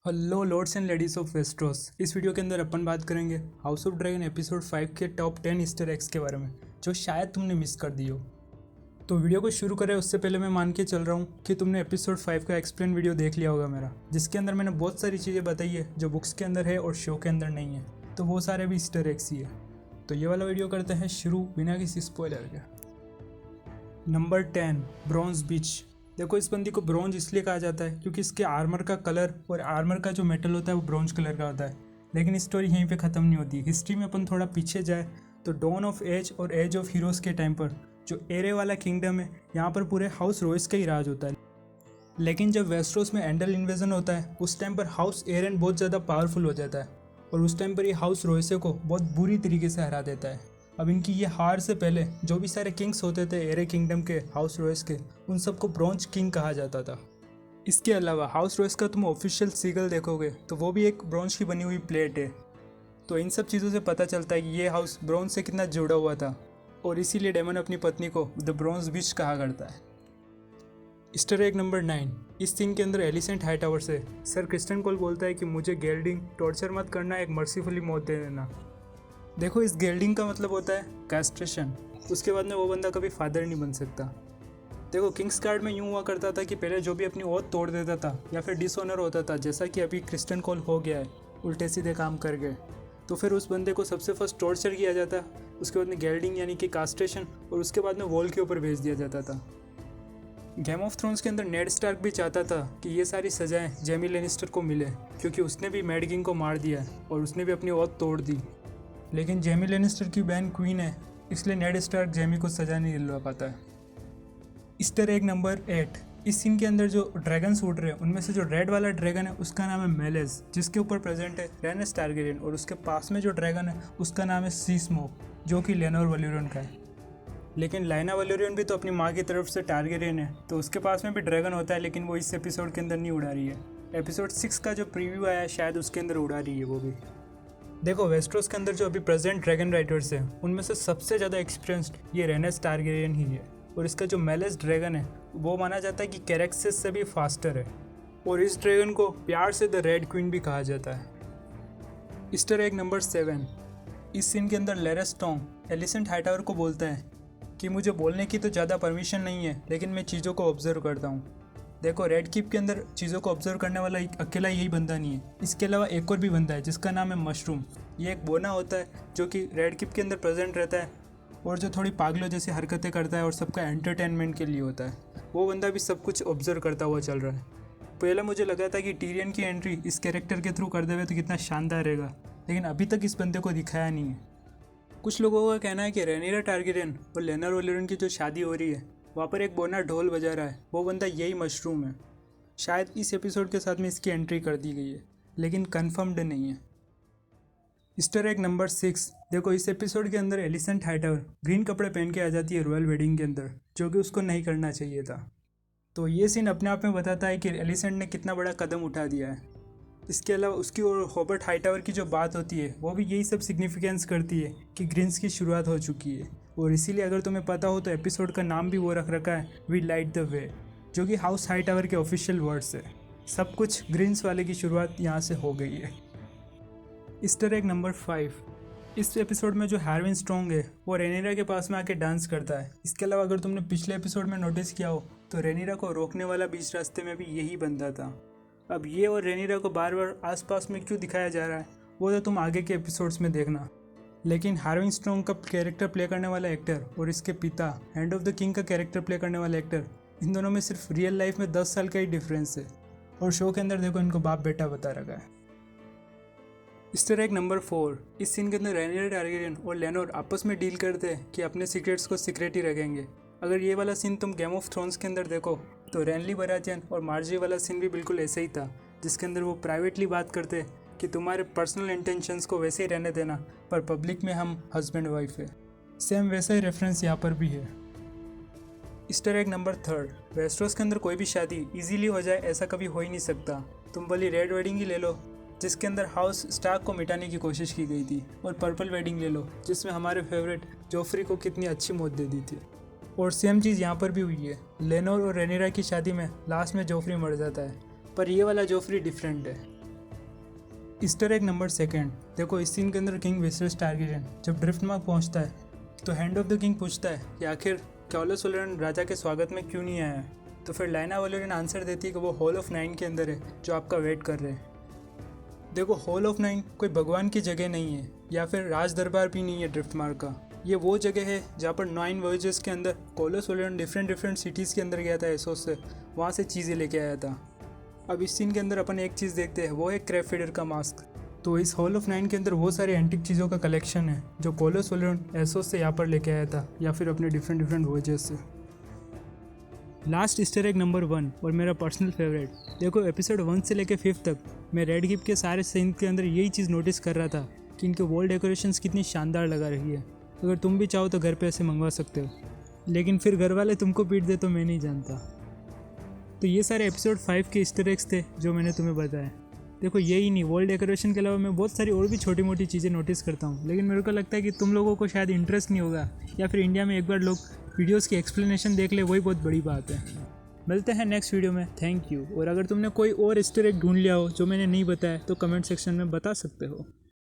Hello lords and ladies of Westeros. इस video के अंदर अपन बात करेंगे हाउस ऑफ ड्रैगन एपिसोड 5 के टॉप 10 ईस्टर एग्स के बारे में जो शायद तुमने मिस कर दी हो। तो वीडियो को शुरू करें उससे पहले मैं मान के चल रहा हूँ कि तुमने एपिसोड 5 का एक्सप्लेन वीडियो देख लिया होगा मेरा, जिसके अंदर मैंने बहुत सारी चीज़ें बताई है जो बुक्स के अंदर है और शो के अंदर नहीं है। तो वो सारे भी ईस्टर एग्स ही है। तो ये वाला वीडियो करते हैं शुरू बिना किसी स्पॉइलर के। नंबर 10 ब्रॉन्ज बीच। देखो, इस बंदी को ब्रॉन्ज इसलिए कहा जाता है क्योंकि इसके आर्मर का कलर और आर्मर का जो मेटल होता है वो ब्रॉन्ज कलर का होता है। लेकिन स्टोरी यहीं पे ख़त्म नहीं होती। हिस्ट्री में अपन थोड़ा पीछे जाए तो डॉन ऑफ एज और एज ऑफ हीरोज़ के टाइम पर जो एरे वाला किंगडम है, यहाँ पर पूरे हाउस रॉयस का ही राज होता है। लेकिन जब वेस्ट्रोस में एंडल इन्वेजन होता है उस टाइम पर हाउस एरन बहुत ज़्यादा पावरफुल हो जाता है और उस टाइम पर ये हाउस रॉयसे को बहुत बुरी तरीके से हरा देता है। अब इनकी ये हार से पहले जो भी सारे किंग्स होते थे एरे किंगडम के, हाउस रॉयस के, उन सबको ब्रॉन्ज किंग कहा जाता था। इसके अलावा हाउस रॉयस का तुम ऑफिशियल सीगल देखोगे तो वो भी एक ब्रॉन्ज की बनी हुई प्लेट है। तो इन सब चीज़ों से पता चलता है कि ये हाउस ब्रॉन्ज से कितना जुड़ा हुआ था और इसीलिए डेमन अपनी पत्नी को द ब्रॉन्ज विच कहा करता है। Easter egg number 9। इस सीन के अंदर एलिसेंट हाईटावर से सर क्रिस्टन कोल बोलता है कि मुझे गेल्डिंग टॉर्चर मत करना, एक मर्सीफुली मौत दे देना। देखो, इस गेल्डिंग का मतलब होता है कैस्ट्रेशन। उसके बाद में वो बंदा कभी फादर नहीं बन सकता। देखो, किंग्स गार्ड में यूँ हुआ करता था कि पहले जो भी अपनी ओथ तोड़ देता था या फिर डिसऑनर होता था, जैसा कि अभी क्रिस्टन कोल हो गया है, उल्टे सीधे काम कर गए, तो फिर उस बंदे को सबसे फर्स्ट टॉर्चर किया जाता, उसके बाद में गेल्डिंग यानी कि कास्ट्रेशन, और उसके बाद में वॉल के ऊपर भेज दिया जाता था। गेम ऑफ थ्रोन्स के अंदर नेड स्टार्क भी चाहता था कि ये सारी सजाएं जेमी लेनिस्टर को मिले क्योंकि उसने भी मैड किंग को मार दिया और उसने भी अपनी ओथ तोड़ दी। लेकिन जेमी लेनिस्टर की बहन क्वीन है, इसलिए नेड स्टार्क जेमी को सजा नहीं दिलवा पाता है। Easter egg number 8। इस सीन के अंदर जो ड्रैगन्स उड़ रहे हैं उनमें से जो रेड वाला ड्रैगन है उसका नाम है मेलेस, जिसके ऊपर प्रेजेंट है रेनिस टारगेरियन, और उसके पास में जो ड्रैगन है उसका नाम है सी स्मोक, जो कि लेनोर वैल्यूरियन का है। लेकिन लाइना वैल्यूरियन भी तो अपनी माँ की तरफ से टारगेरियन है, तो उसके पास में भी ड्रैगन होता है, लेकिन वो इस एपिसोड के अंदर नहीं उड़ा रही है। एपिसोड 6 का जो प्रीव्यू आया है शायद उसके अंदर उड़ा रही है वो भी। देखो, वेस्ट्रोस के अंदर जो अभी प्रेजेंट ड्रैगन राइडर्स हैं उनमें से सबसे ज़्यादा एक्सपीरियंस्ड ये रेनेस टारगेरियन ही है, और इसका जो मेलेस ड्रैगन है वो माना जाता है कि कैरेक्सिस से भी फास्टर है, और इस ड्रैगन को प्यार से द रेड क्वीन भी कहा जाता है। Easter egg number 7। इस सीन के अंदर लेरेस टॉन्ग एलिसेंट हाईटावर को बोलता है कि मुझे बोलने की तो ज़्यादा परमिशन नहीं है, लेकिन मैं चीज़ों को ऑब्जर्व करता हूँ। देखो, रेड कीप के अंदर चीज़ों को ऑब्जर्व करने वाला अकेला यही बंदा नहीं है, इसके अलावा एक और भी बंदा है जिसका नाम है मशरूम। ये एक बोना होता है जो कि रेड कीप के अंदर प्रेजेंट रहता है और जो थोड़ी पागलों जैसी हरकतें करता है और सबका एंटरटेनमेंट के लिए होता है। वो बंदा भी सब कुछ ऑब्जर्व करता हुआ चल रहा है। पहले मुझे लगा था कि टीरियन की एंट्री इस कैरेक्टर के थ्रू कर देवे तो कितना शानदार रहेगा, लेकिन अभी तक इस बंदे को दिखाया नहीं है। कुछ लोगों का कहना है कि रेनिरा टारगेरियन और लेनर वैल्यूरियन की जो शादी हो रही है वहाँ पर एक बोना ढोल बजा रहा है, वो बंदा यही मशरूम है। शायद इस एपिसोड के साथ में इसकी एंट्री कर दी गई है, लेकिन कंफर्म्ड नहीं है। Easter egg number 6। देखो, इस एपिसोड के अंदर एलिसेंट हाईटावर ग्रीन कपड़े पहन के आ जाती है रॉयल वेडिंग के अंदर, जो कि उसको नहीं करना चाहिए था। तो ये सीन अपने आप में बताता है कि एलिसेंट ने कितना बड़ा कदम उठा दिया है। इसके अलावा उसकी और हॉबर्ट हाईटावर की जो बात होती है वो भी यही सब सिग्निफिकेंस करती है कि ग्रीन्स की शुरुआत हो चुकी है, और इसीलिए अगर तुम्हें पता हो तो एपिसोड का नाम भी वो रख रखा है वी लाइट द वे, जो कि हाउस हाईटावर के ऑफिशियल वर्ड्स है। सब कुछ ग्रीन्स वाले की शुरुआत यहाँ से हो गई है। Easter egg number 5। इस एपिसोड में जो हार्विन स्ट्रॉन्ग है वो रेनिरा के पास में आके डांस करता है। इसके अलावा अगर तुमने पिछले एपिसोड में नोटिस किया हो तो रेनिरा को रोकने वाला बीच रास्ते में भी यही बंदा था। अब ये और रेनिरा को बार बार आसपास में क्यों दिखाया जा रहा है वो तो तुम आगे के एपिसोड्स में देखना। लेकिन हार्विन स्ट्रॉन्ग का कैरेक्टर प्ले करने वाला एक्टर और इसके पिता हैंड ऑफ द किंग का कैरेक्टर प्ले करने वाला एक्टर, इन दोनों में सिर्फ रियल लाइफ में 10 साल का ही डिफरेंस है, और शो के अंदर देखो इनको बाप बेटा बता रखा है। Easter egg number 4। इस सीन के अंदर रेनिरा टारगेरियन और लेनोर आपस में डील करते हैं कि अपने सीक्रेट्स को सीक्रेट ही रखेंगे। अगर ये वाला सीन तुम गेम ऑफ थ्रोन्स के अंदर देखो तो रेनली बराथियन और मार्जी वाला सीन भी बिल्कुल ऐसे ही था, जिसके अंदर वो प्राइवेटली बात करते कि तुम्हारे पर्सनल इंटेंशंस को वैसे ही रहने देना, पर पब्लिक में हम हस्बैंड वाइफ है। सेम वैसा ही रेफरेंस यहाँ पर भी है। Easter egg number 3। वेस्ट्रोस के अंदर कोई भी शादी इजीली हो जाए ऐसा कभी हो ही नहीं सकता। तुम भली रेड वेडिंग ही ले लो जिसके अंदर हाउस स्टार्क को मिटाने की कोशिश की गई थी, और पर्पल वेडिंग ले लो जिसमें हमारे फेवरेट जोफ्री को कितनी अच्छी मौत दे दी थी। और सेम चीज़ यहाँ पर भी हुई है। लेनोर और रेनिरा की शादी में लास्ट में जोफ्री मर जाता है, पर ये वाला जोफ्री डिफरेंट है। ईस्टर एग नंबर 2, देखो इस सीन के अंदर किंग विसेरियस टारगेरियन जब ड्रिफ्टमार्क पहुंचता है तो हैंड ऑफ द किंग पूछता है कि आखिर कॉलोस वैलेरियन राजा के स्वागत में क्यों नहीं आया है। तो फिर लाइना वैलेरियन आंसर देती है कि वो हॉल ऑफ 9 के अंदर है जो आपका वेट कर रहे हैं। देखो हॉल ऑफ 9 कोई भगवान की जगह नहीं है या फिर राज दरबार भी नहीं है ड्रिफ्टमार्क का। ये वो जगह है जहाँ पर 9 वॉयजेस के अंदर कॉलोस वैलेरियन डिफरेंट सिटीज़ के अंदर गया था एसोस से, वहाँ से चीज़ें लेके आया था। अब इस सीन के अंदर अपन एक चीज़ देखते हैं, वो है क्रेब फीडर का मास्क। तो इस हॉल ऑफ 9 के अंदर वो सारे एंटिक चीज़ों का कलेक्शन है जो कॉलोस वैलेरियन एसोस से यहाँ पर लेके आया था या फिर अपने डिफरेंट वॉयजेस से। लास्ट ईस्टर एग नंबर 1 और मेरा पर्सनल फेवरेट, देखो एपिसोड 1 से लेकर 5 तक मैं रेड गिप के सारे सीन के अंदर यही चीज़ नोटिस कर रहा था कि इनके वॉल डेकोरेशंस कितनी शानदार लगा रही है। अगर तुम भी चाहो तो घर पे ऐसे मंगवा सकते हो, लेकिन फिर घर वाले तुमको पीट दे तो मैं नहीं जानता। तो ये सारे एपिसोड 5 के ईस्टर एग्स थे जो मैंने तुम्हें बताया। देखो यही नहीं, वॉल डेकोरेशन के अलावा मैं बहुत सारी और भी छोटी मोटी चीज़ें नोटिस करता हूँ, लेकिन मेरे को लगता है कि तुम लोगों को शायद इंटरेस्ट नहीं होगा या फिर इंडिया में एक बार लोग वीडियोस की एक्सप्लेनेशन देख ले, वही बहुत बड़ी बात है। मिलते हैं नेक्स्ट वीडियो में, थैंक यू। और अगर तुमने कोई और ईस्टर एग ढूंढ लिया हो जो मैंने नहीं बताया तो कमेंट सेक्शन में बता सकते हो।